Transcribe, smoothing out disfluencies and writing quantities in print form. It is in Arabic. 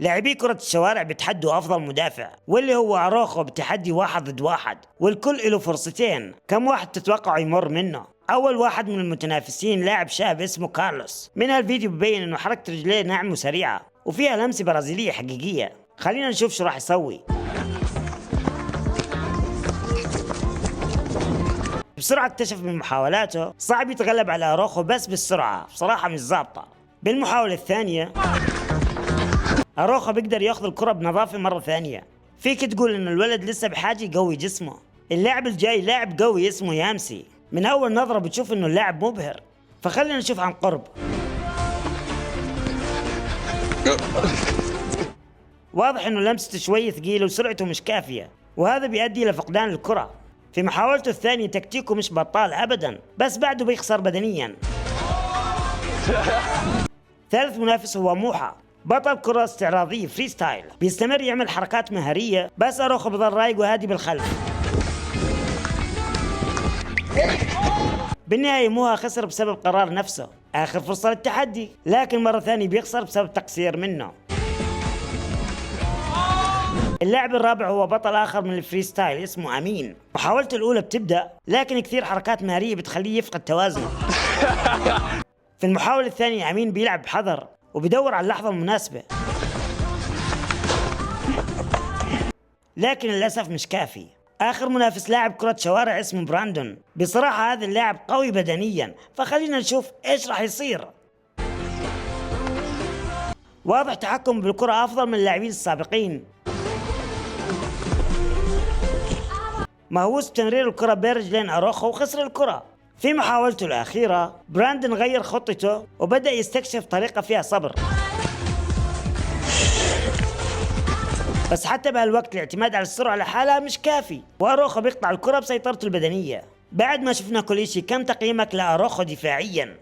لاعبي كرة الشوارع بتحدوا أفضل مدافع واللي هو أروخو بتحدي 1 ضد 1، والكل له فرصتين. كم واحد تتوقع يمر منه؟ أول واحد من المتنافسين لاعب شاب اسمه كارلوس. من هالفيديو ببين إنه حركة رجليه ناعمة وسريعة وفيها لمسة برازيلية حقيقية. خلينا نشوف شو راح يسوي. بسرعة اكتشف من محاولاته صعب يتغلب على أروخو بس بالسرعة بصراحة مش ظابطة. بالمحاولة الثانية أروخو بيقدر ياخذ الكرة بنظافة مرة ثانية. فيك تقول إنه الولد لسه بحاجة يقوي جسمه. اللاعب الجاي لاعب قوي اسمه يامسي. من أول نظرة بتشوف إنه اللاعب مبهر، فخلينا نشوف عن قرب. واضح إنه لمسته شوي ثقيلة وسرعته مش كافية، وهذا بيؤدي إلى فقدان الكرة. في محاولته الثانية تكتيكه مش بطال أبدا، بس بعده بيخسر بدنيا. ثالث منافس هو موحى، بطل كرة استعراضية فري ستايل، بيستمر يعمل حركات مهارية بس أروخو بظل رايق وهادي بالخلف. بالنهاية موحى خسر بسبب قرار نفسه، آخر فرصة للتحدي، لكن مرة ثانية بيخسر بسبب تقصير منه. اللاعب الرابع هو بطل آخر من الفري ستايل اسمه أمين. محاولته الأولى بتبدأ لكن كثير حركات مهارية بتخليه يفقد توازنه. في المحاولة الثانية أمين بيلعب بحذر وبيدور على اللحظة المناسبة، لكن للأسف مش كافي. آخر منافس لاعب كرة شوارع اسمه براندون. بصراحة هذا اللاعب قوي بدنيا، فخلينا نشوف إيش راح يصير. واضح تحكم بالكرة أفضل من اللاعبين السابقين. مهووس بتمرير الكرة بين رجلين أروخو وخسر الكرة. في محاولته الأخيرة براندون غير خطته وبدأ يستكشف طريقة فيها صبر، بس حتى بهالوقت الاعتماد على السرعة لحالها مش كافي، وأروخو بيقطع الكرة بسيطرته البدنية. بعد ما شفنا كل شيء، كم تقييمك لأروخو دفاعيا؟